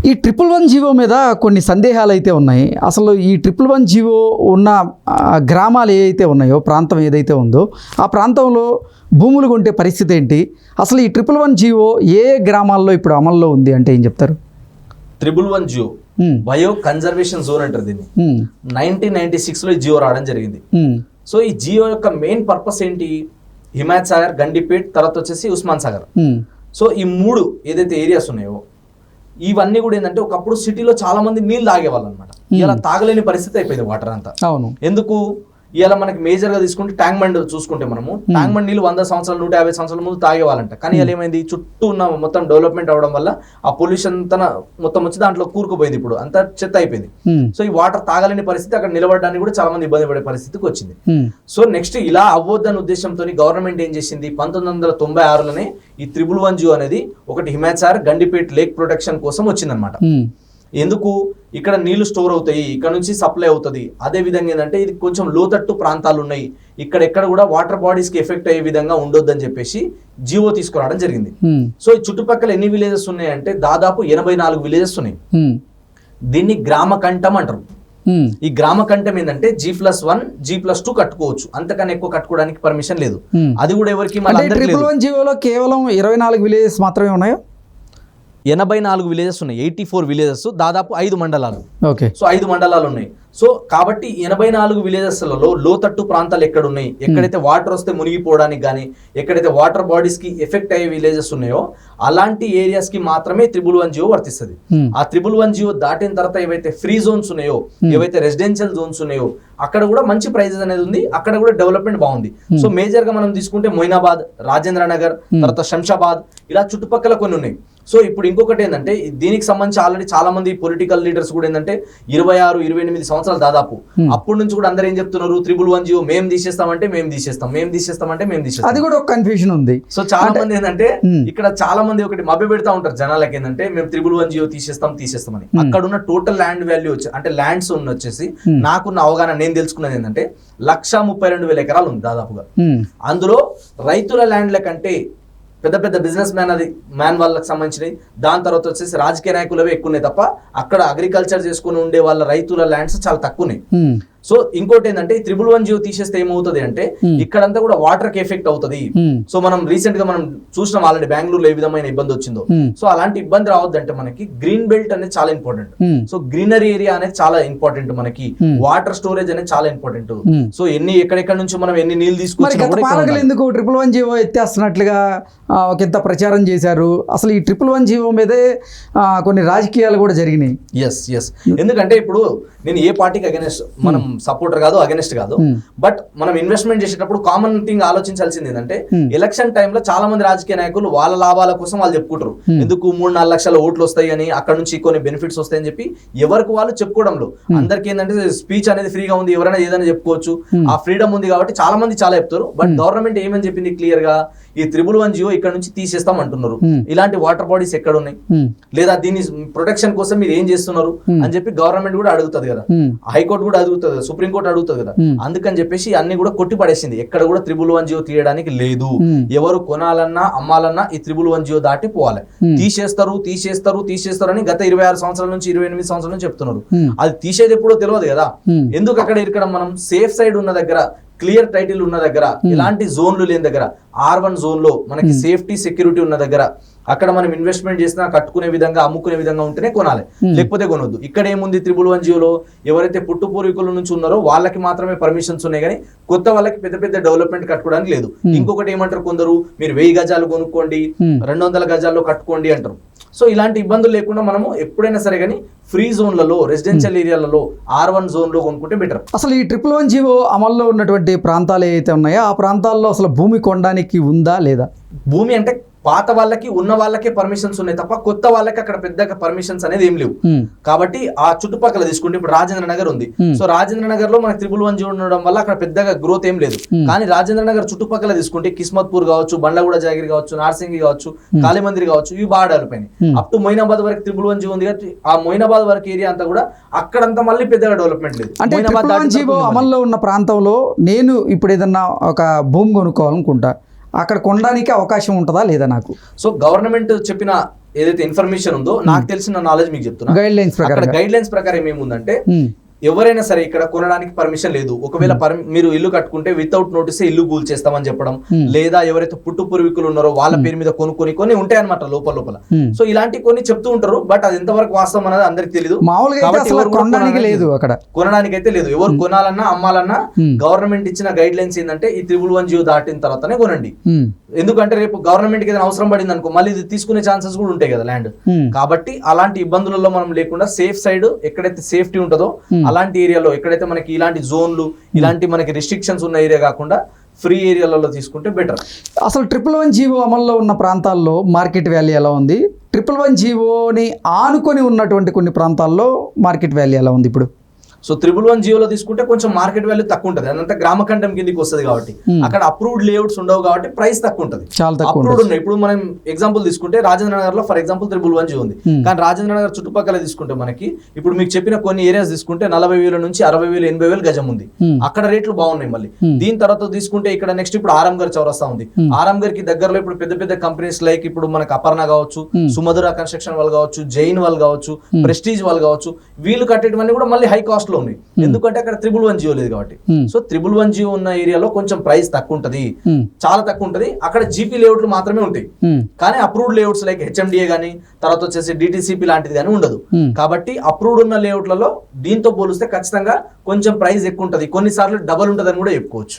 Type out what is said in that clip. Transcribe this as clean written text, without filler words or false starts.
ఈ 111 జీవో మీద కొన్ని సందేహాలు అయితే ఉన్నాయి. అసలు ఈ 111 జీవో ఉన్న గ్రామాలు ఏవైతే ఉన్నాయో, ప్రాంతం ఏదైతే ఉందో ఆ ప్రాంతంలో భూములు కొంటే పరిస్థితి ఏంటి? అసలు ఈ 111 జీవో ఏ గ్రామాల్లో ఇప్పుడు అమల్లో ఉంది అంటే ఏం చెప్తారు? 111 జియో బయో కన్జర్వేషన్ జోన్ అంటారు దీన్ని. 1996లో ఈ జియో రావడం జరిగింది. సో ఈ జియో యొక్క మెయిన్ పర్పస్ ఏంటి? హిమాయత్ సాగర్, గండిపేట్, తర్వాత వచ్చేసి ఉస్మాన్ సాగర్. సో ఈ 3 ఏదైతే ఏరియాస్ ఉన్నాయో ఇవన్నీ కూడా ఏంటంటే ఒకప్పుడు సిటీలో చాలా మంది నీళ్ళు తాగేవాళ్ళు అనమాట. ఇలా తాగలేని పరిస్థితి అయిపోయింది వాటర్ అంతా. అవును. ఎందుకు? ఇలా మనకి మేజర్ గా తీసుకుంటే ట్యాంక్ బండ్ చూసుకుంటే మనము ట్యాంక్ బండ్ నీళ్ళు 100 సంవత్సరాలు 150 సంవత్సరాల ముందు తాగేవాళ్ళంట. కానీ ఇలా ఏమైంది, చుట్టూ ఉన్న మొత్తం డెవలప్మెంట్ అవడం వల్ల ఆ పొల్యూషన్ అంతా మొత్తం వచ్చి దాంట్లో కూరుకుపోయింది. ఇప్పుడు అంతా చెత్త అయిపోయింది. సో ఈ వాటర్ తాగలేని పరిస్థితి, అక్కడ నిలబడడానికి కూడా చాలా మంది ఇబ్బంది పడే పరిస్థితికి వచ్చింది. సో నెక్స్ట్ ఇలా అవ్వద్దన్న ఉద్దేశంతో గవర్నమెంట్ ఏం చేసింది, 1996లోనే ఈ 111 జియో అనేది ఒకటి హిమాయత్ సాగర్, గండిపేట్ లేక్ ప్రొటెక్షన్ కోసం వచ్చిందనమాట. ఎందుకు? ఇక్కడ నీళ్లు స్టోర్ అవుతాయి, ఇక్కడ నుంచి సప్లై అవుతుంది. అదే విధంగా ఏంటంటే ఇది కొంచెం లోతట్టు ప్రాంతాలు ఉన్నాయి, ఇక్కడెక్కడ కూడా వాటర్ బాడీస్ కి ఎఫెక్ట్ అయ్యే విధంగా ఉండొద్దని చెప్పేసి జియో తీసుకురావడం జరిగింది. సో ఈ చుట్టుపక్కల ఎన్ని విలేజెస్ ఉన్నాయంటే దాదాపు 84 విలేజెస్ ఉన్నాయి. దీన్ని గ్రామ కంఠం అంటారు. ఈ గ్రామ కంఠం ఏంటంటే G+1, G+2 కట్టుకోవచ్చు, అంతకన్నా ఎక్కువ కట్టుకోవడానికి పర్మిషన్ లేదు. అది కూడా ఎవరికి 111 జియోలో కేవలం 24 విలేజెస్ మాత్రమే ఉన్నాయో? 84 విలేజెస్ ఉన్నాయి, 84 విలేజెస్, దాదాపు 5 మండలాలు. ఓకే. సో 5 మండలాలు ఉన్నాయి. సో కాబట్టి 84 విలేజెస్లలో లోతట్టు ప్రాంతాలు ఎక్కడ ఉన్నాయి, ఎక్కడైతే వాటర్ వస్తే మునిగిపోవడానికి కానీ, ఎక్కడైతే వాటర్ బాడీస్ కి ఎఫెక్ట్ అయ్యే విలేజెస్ ఉన్నాయో అలాంటి ఏరియాస్ కి మాత్రమే 111 జియో వర్తిస్తుంది. ఆ 111 జియో దాటిన తర్వాత ఏవైతే ఫ్రీ జోన్స్ ఉన్నాయో, ఏవైతే రెసిడెన్షియల్ జోన్స్ ఉన్నాయో అక్కడ కూడా మంచి ప్రైజెస్ అనేది ఉంది, అక్కడ కూడా డెవలప్మెంట్ బాగుంది. సో మేజర్ గా మనం తీసుకుంటే మొయినాబాద్, రాజేంద్ర నగర్, తర్వాత శంషాబాద్, ఇలా చుట్టుపక్కల కొన్ని ఉన్నాయి. సో ఇప్పుడు ఇంకొకటి ఏంటంటే దీనికి సంబంధించి ఆల్రెడీ చాలా మంది పొలిటికల్ లీడర్స్ కూడా ఏంటంటే 26-28 సంవత్సరాలు దాదాపు అప్పటి నుంచి కూడా అందరూ ఏం చెప్తున్నారు, 111 జియో మేము తీసేస్తామంటే మేము తీసేస్తాం. అది కూడా ఒక కన్ఫ్యూజన్ ఉంది. సో చాలా మంది ఏంటంటే ఇక్కడ చాలా మంది ఒకటి మభ్య పెడతా ఉంటారు జనాలకి, ఏంటంటే మేము 111 జియో తీసేస్తామని. అక్కడ ఉన్న టోటల్ ల్యాండ్ వాల్యూ అంటే ల్యాండ్స్ వచ్చేసి నాకున్న అవగాహన నేను తెలుసుకున్నది ఏంటంటే 132,000 ఎకరాలు ఉంది దాదాపుగా. అందులో రైతుల ల్యాండ్ల కంటే పెద్ద పెద్ద బిజినెస్ మ్యాన్ వాళ్ళకి సంబంధించినవి, దాని తర్వాత వచ్చేసి రాజకీయ నాయకులవే ఎక్కువ ఉన్నాయి తప్ప అక్కడ అగ్రికల్చర్ చేసుకుని ఉండే వాళ్ళ రైతుల ల్యాండ్స్ చాలా తక్కువ ఉన్నాయి. సో ఇంకోటి ఏంటంటే 111 జియో తీసేస్తే ఏమవుతుంది అంటే ఇక్కడంతా కూడా వాటర్ కి ఎఫెక్ట్ అవుతుంది. సో మనం రీసెంట్ గా మనం చూసినాం ఆల్రెడీ బెంగళూరులో ఏ విధమైన ఇబ్బంది వచ్చిందో. సో అలాంటి ఇబ్బంది రావద్దంటే మనకి గ్రీన్ బెల్ట్ అనేది చాలా ఇంపార్టెంట్. సో గ్రీనరీ ఏరియా అనేది చాలా ఇంపార్టెంట్, మనకి వాటర్ స్టోరేజ్ అనేది చాలా ఇంపార్టెంట్. సో ఎక్కడెక్కడ నుంచి మనం ఎన్ని నీళ్ళు తీసుకొచ్చినా ఎందుకు 111 జియో ఎత్తేస్తున్నట్లుగా ఒకంత ప్రచారం చేశారు. అసలు ఈ 111 జియో మీదే కొన్ని రాజకీయాలు కూడా జరిగినాయి. ఎస్ ఎందుకంటే ఇప్పుడు నేను ఏ పార్టీకి అగెనెస్ట్, మనం సపోర్టర్ కాదు, అగెనెస్ట్ కాదు, బట్ మనం ఇన్వెస్ట్మెంట్ చేసేటప్పుడు కామన్ థింగ్ ఆలోచించాల్సింది ఏంటంటే ఎలక్షన్ టైంలో చాలా మంది రాజకీయ నాయకులు వాళ్ళ లాభాల కోసం వాళ్ళు చెప్పుకుంటారు. ఎందుకు 3-4 లక్షల ఓట్లు వస్తాయి అని, అక్కడ నుంచి కొన్ని బెనిఫిట్స్ వస్తాయని చెప్పి ఎవరికి వాళ్ళు చెప్పుకోవడంలో అందరికి ఏంటంటే స్పీచ్ అనేది ఫ్రీగా ఉంది, ఎవరైనా ఏదైనా చెప్పుకోవచ్చు, ఆ ఫ్రీడమ్ ఉంది కాబట్టి చాలా మంది చాలా చెప్తారు. బట్ గవర్నమెంట్ ఏమని చెప్పింది క్లియర్ గా, ఈ 111 జియో ఇక్కడ నుంచి తీసేస్తాం అంటున్నారు. ఇలాంటి వాటర్ బాడీస్ ఎక్కడ ఉన్నాయి, లేదా దీని ప్రొటెక్షన్ కోసం మీరు ఏం చేస్తున్నారు అని చెప్పి గవర్నమెంట్ కూడా అడుగుతుంది కదా, హైకోర్టు కూడా అడుగుతుంది, సుప్రీంకోర్టు అడుగుతుంది కదా. అందుకని చెప్పేసి అన్ని కూడా కొట్టి పడేసింది, ఎక్కడ కూడా 111 జియో తీయడానికి లేదు. ఎవరు కొనాలన్నా అమ్మాలన్నా ఈ 111 జియో దాటి పోవాలి. తీసేస్తారు అని గత 26 సంవత్సరాల నుంచి 28 సంవత్సరాల నుంచి చెప్తున్నారు. అది తీసేది ఎప్పుడో తెలియదు కదా. ఎందుకు అక్కడ ఇక్కడ మనం సేఫ్ సైడ్ ఉన్న దగ్గర, క్లియర్ టైటిల్ ఉన్న దగ్గర, ఎలాంటి జోన్లు లేని దగ్గర, R1 జోన్ లో మనకి సేఫ్టీ సెక్యూరిటీ ఉన్న దగ్గర అక్కడ మనం ఇన్వెస్ట్మెంట్ చేసినా కట్టుకునే విధంగా, అమ్ముకునే విధంగా ఉంటేనే కొనాలి, లేకపోతే కొనొద్దు. ఇక్కడ ఏముంది 111 జియోలో ఎవరైతే పుట్టు పూర్వీకుల నుంచి ఉన్నారో వాళ్ళకి మాత్రమే పర్మిషన్స్ ఉన్నాయి, కానీ కొత్త వాళ్ళకి పెద్ద పెద్ద డెవలప్మెంట్ కట్టుకోవడానికి లేదు. ఇంకొకటి ఏమంటారు కొందరు, మీరు 1000 గజాలు కొనుక్కోండి, 200 గజాల్లో కట్టుకోండి అంటారు. సో ఇలాంటి ఇబ్బందులు లేకుండా మనము ఎప్పుడైనా సరే కానీ ఫ్రీ జోన్లలో, రెసిడెన్షియల్ ఏరియాలలో R1 జోన్ లో కొనుక్కుంటే బెటర్. అసలు ఈ 111 జియో అమల్లో ఉన్నటువంటి ప్రాంతాలు ఏవైతే ఉన్నాయో ఆ ప్రాంతాల్లో అసలు భూమి కొనడానికి ఉందా లేదా? భూమి అంటే పాత వాళ్ళకి ఉన్న వాళ్ళకే పర్మిషన్స్ ఉన్నాయి తప్ప కొత్త వాళ్ళకి అక్కడ పెద్దగా పర్మిషన్స్ అనేది ఏం లేవు. కాబట్టి ఆ చుట్టుపక్కల తీసుకుంటే ఇప్పుడు రాజేంద్ర నగర్ ఉంది. సో రాజేంద్ర నగర్ లో మనకి 111 జియో ఉండడం వల్ల అక్కడ పెద్దగా గ్రోత్ ఏం లేదు. కానీ రాజేంద్ర నగర్ చుట్టుపక్కల తీసుకుంటే కిస్మత్పూర్ కావచ్చు, బండ్లగూడ జాగిరి కావచ్చు, నార్సింగి కావచ్చు, కాళీమందిర్ కావచ్చు, ఇవి బాగా డెవలప్ అయినాయి. అప్ టు మొయినాబాద్ వరకు 111 జియో ఉంది కాబట్టి ఆ మొయినాబాద్ వరకు ఏరియా అంతా కూడా అక్కడంతా మళ్ళీ పెద్దగా డెవలప్మెంట్ లేదు. అంటే 111 జియో అమల్లో ఉన్న ప్రాంతంలో నేను ఇప్పుడు ఏదన్నా ఒక భూమి కొనుక్కోవాలనుకుంటా, అక్కడ కొనడానికి అవకాశం ఉంటుందా లేదా నాకు సో గవర్నమెంట్ చెప్పిన ఏదైతే ఇన్ఫర్మేషన్ ఉందో నాకు తెలిసిన నాలెడ్జ్ మీకు చెప్తున్నా. గైడ్ లైన్స్ అక్కడ ప్రకారం గైడ్ లైన్స్ ప్రకారం ఏముందంటే ఎవరైనా సరే ఇక్కడ కొనడానికి పర్మిషన్ లేదు. ఒకవేళ మీరు ఇల్లు కట్టుకుంటే వితౌట్ నోటీస్ ఇల్లు కూల్ చేస్తామని చెప్పడం, లేదా ఎవరైతే పుట్టు పూర్వీకులు ఉన్నారో వాళ్ళ పేరు మీద కొన్ని ఉంటాయి అనమాట లోపల. సో ఇలాంటి కొన్ని చెప్తూ ఉంటారు, బట్ అది ఎంతవరకు వాస్తవం అనేది అందరికి తెలియదు. మామూలుగా అయితే అసలు కొనడానికి లేదు, అక్కడ కొనడానికి అయితే లేదు. ఎవరు కొనాలన్నా అమ్మాలన్నా గవర్నమెంట్ ఇచ్చిన గైడ్ లైన్స్ ఏంటంటే ఈ 311 దాటిన తర్వాతనే కొనండి. ఎందుకంటే రేపు గవర్నమెంట్ కి ఏదైనా అవసరం పడింది అనుకో మళ్ళీ ఇది తీసుకునే ఛాన్సెస్ కూడా ఉంటాయి కదా ల్యాండ్. కాబట్టి అలాంటి ఇబ్బందులలో మనం లేకుండా సేఫ్ సైడ్ ఎక్కడైతే సేఫ్టీ ఉంటుందో అలాంటి ఏరియాలో ఎక్కడైతే మనకి ఇలాంటి జోన్లు ఇలాంటి మనకి రిస్ట్రిక్షన్స్ ఉన్న ఏరియా కాకుండా ఫ్రీ ఏరియాలలో తీసుకుంటే బెటర్. అసలు 111 జీవో అమల్లో ఉన్న ప్రాంతాల్లో మార్కెట్ వాల్యూ ఎలా ఉంది? 111 జీవోని ఆనుకొని ఉన్నటువంటి కొన్ని ప్రాంతాల్లో మార్కెట్ వాల్యూ ఎలా ఉంది ఇప్పుడు? సో 111 జియోలో తీసుకుంటే కొంచెం మార్కెట్ వాల్యూ తక్కువ ఉంటుంది, అదంతా గ్రామఖండం కిందకి వస్తుంది కాబట్టి. అక్కడ అప్రూవ్డ్ లేఅవుట్స్ ఉండవు కాబట్టి ప్రైస్ తక్కువ ఉంటుంది. అప్రూవ్డ్ ఉన్నాయి. ఇప్పుడు మనం ఎగ్జాంపుల్ తీసుకుంటే రాజేంద్ర నగర్ లో ఫర్ ఎగ్జాంపుల్ 111 జియో ఉంది, కానీ రాజేంద్ర నగర్ చుట్టుపక్కల తీసుకుంటే మనకి ఇప్పుడు మీకు చెప్పిన కొన్ని ఏరియాస్ తీసుకుంటే 40,000 నుంచి 60,000 80,000 గజం ఉంది. అక్కడ రేట్లు బాగున్నాయి. మళ్ళీ దీని తర్వాత తీసుకుంటే ఇక్కడ నెక్స్ట్ ఇప్పుడు ఆరాంఘర్ చౌరస్తా ఉంది. ఆరాంఘర్ కి దగ్గరలో ఇప్పుడు పెద్ద పెద్ద కంపెనీస్ లైక్ ఇప్పుడు మనకు అపర్ణ కావచ్చు, సుమధుర కన్స్ట్రక్షన్ వాళ్ళు కావచ్చు, జైన్ వాళ్ళు కావచ్చు, ప్రెస్టీజ్ వాళ్ళు కావచ్చు, వీళ్ళు కట్టేటివన్నీ కూడా మళ్ళీ హై కాస్ట్ లో ఉన్నాయి. ఎందుకంటే అక్కడ 111 జియో లేదు కాబట్టి. సో 111 జియో ఉన్న ఏరియాలో కొంచెం ప్రైస్ తక్కువ ఉంటది, చాలా తక్కువ ఉంటది. అక్కడ జీపీ లేఅవుట్లు మాత్రమే ఉంటాయి, కానీ అప్రూవ్డ్ లేఅవుట్స్ లైక్ హెచ్ఎండిఏ గానీ తర్వాత వచ్చేసి డిటిసిపి లాంటిది కానీ ఉండదు. కాబట్టి అప్రూవ్డ్ ఉన్న లేఅవుట్లలో దీంతో పోలిస్తే ఖచ్చితంగా కొంచెం ప్రైస్ ఎక్కువ ఉంటది, కొన్నిసార్లు డబల్ ఉంటదని కూడా చెప్పుకోవచ్చు.